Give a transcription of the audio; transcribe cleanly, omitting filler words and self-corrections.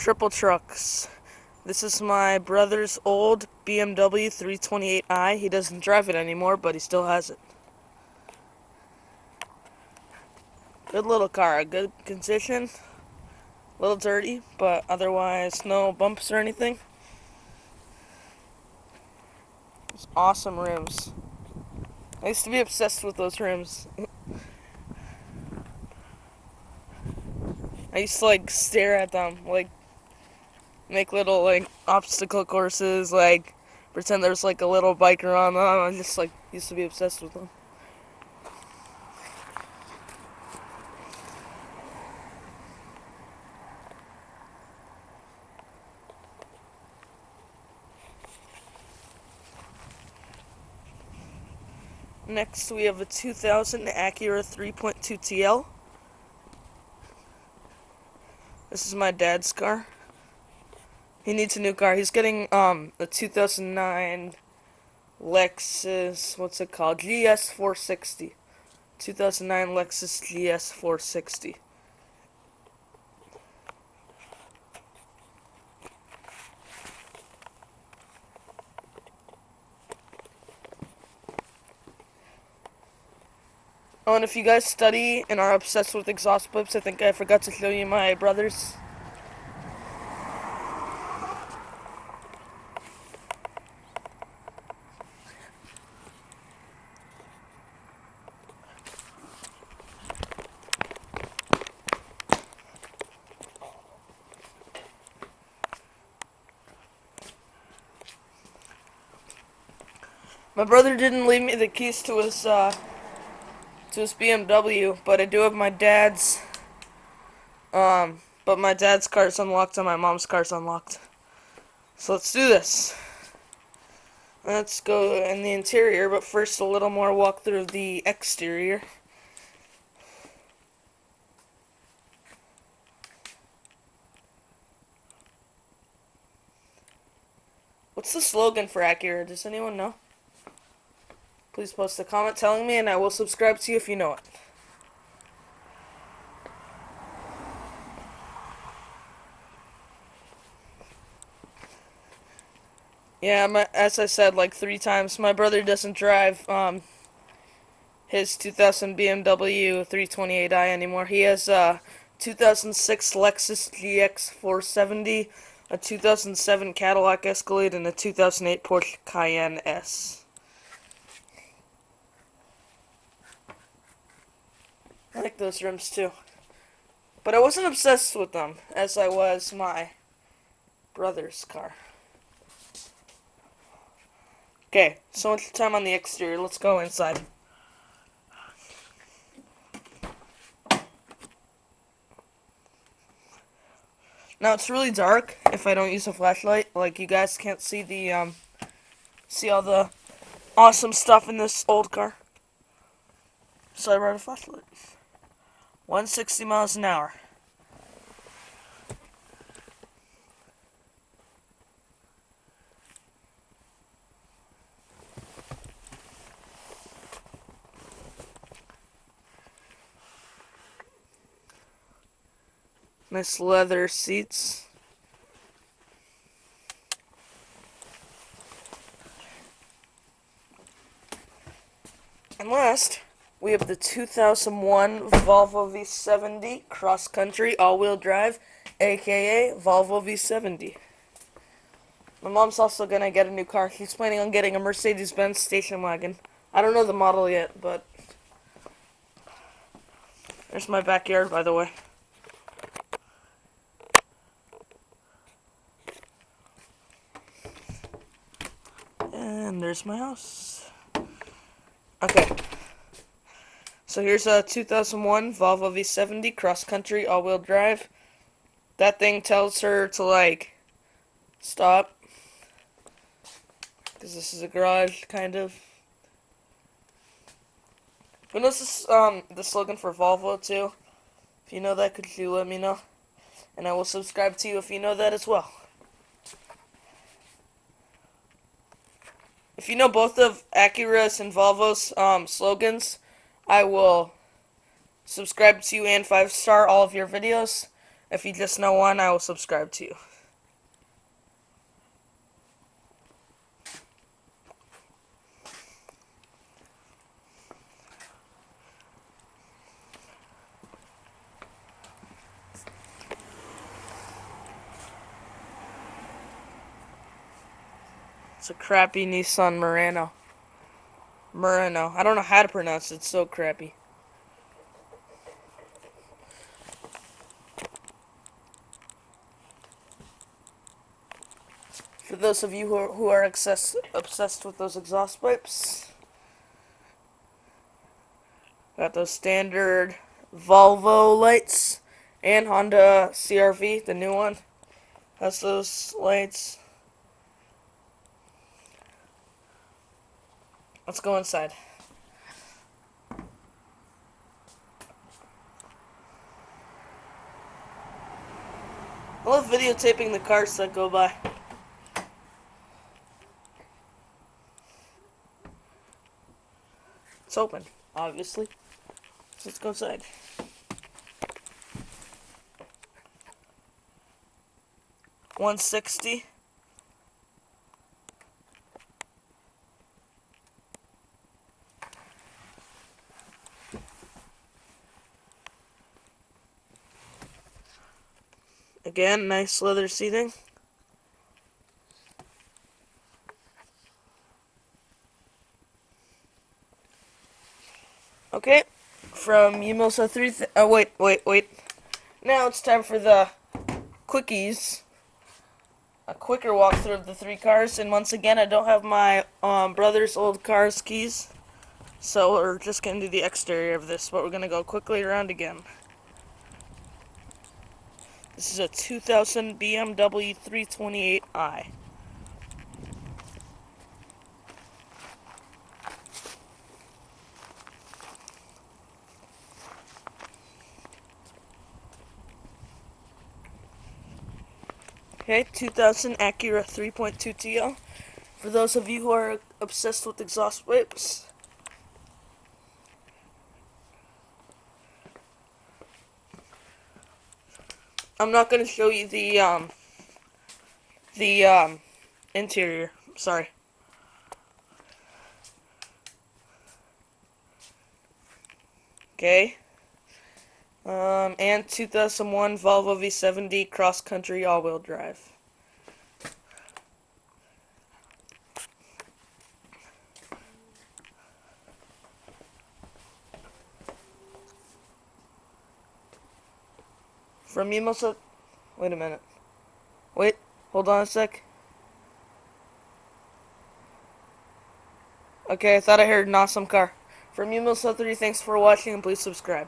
triple trucks. This is my brother's old BMW 328i. He doesn't drive it anymore, but he still has it. Good little car, good condition. A little dirty, but otherwise no bumps or anything. It's awesome rims. I used to be obsessed with those rims. I used to stare at them, make little obstacle courses, pretend there's a little biker on them. I just used to be obsessed with them. Next we have a 2000 Acura 3.2 TL. This is my dad's car. He needs a new car. He's getting a 2009 Lexus, what's it called? GS 460. 2009 Lexus GS 460. Oh, and if you guys study and are obsessed with exhaust pipes, I think I forgot to show you my brother's. My brother didn't leave me the keys to his BMW, but I do have my dad's. But my dad's car is unlocked and my mom's car is unlocked. So let's do this. Let's go in the interior, but first a little more walk through the exterior. What's the slogan for Acura? Does anyone know? Please post a comment telling me and I will subscribe to you if you know it. Yeah, as I said 3 times, my brother doesn't drive his 2000 BMW 328i anymore. He has a 2006 Lexus GX 470, a 2007 Cadillac Escalade, and a 2008 Porsche Cayenne S. I like those rims too. But I wasn't obsessed with them as I was my brother's car. Okay, so much time on the exterior. Let's go inside. Now it's really dark if I don't use a flashlight. You guys can't see see all the awesome stuff in this old car. So I brought a flashlight. 160 miles an hour. Nice leather seats. And last, we have the 2001 Volvo V70 Cross Country All-Wheel Drive, aka Volvo V70. My mom's also gonna get a new car. She's planning on getting a Mercedes-Benz station wagon. I don't know the model yet, but there's my backyard, by the way. And there's my house. Okay. So here's a 2001 Volvo V70 Cross Country All-Wheel Drive. That thing tells her to stop. Because this is a garage, kind of. Who knows the slogan for Volvo too? If you know that, could you let me know? And I will subscribe to you if you know that as well. If you know both of Acura's and Volvo's slogans, I will subscribe to you and 5-star all of your videos. If you just know one, I will subscribe to you. It's a crappy Nissan Murano. Murano. I don't know how to pronounce it. It's so crappy. For those of you who are obsessed with those exhaust pipes, got those standard Volvo lights and Honda CR-V, the new one, has those lights. Let's go inside. I love videotaping the cars that go by. It's open, obviously. So let's go inside. $160. Again, nice leather seating. Okay, from Yumilsa 3. Oh, wait. Now it's time for the quickies. A quicker walkthrough of the 3 cars. And once again, I don't have my brother's old car's keys. So we're just going to do the exterior of this, but we're going to go quickly around again. This is a 2000 BMW 328i. Okay, 2000 Acura 3.2 TL. For those of you who are obsessed with exhaust pipes, I'm not going to show you the interior. Sorry. Okay. And 2001 Volvo V70 cross country all-wheel drive. From Yumilsa. Wait a minute. Wait. Hold on a sec. Okay, I thought I heard an awesome car. From Yumilsa 3, thanks for watching and please subscribe.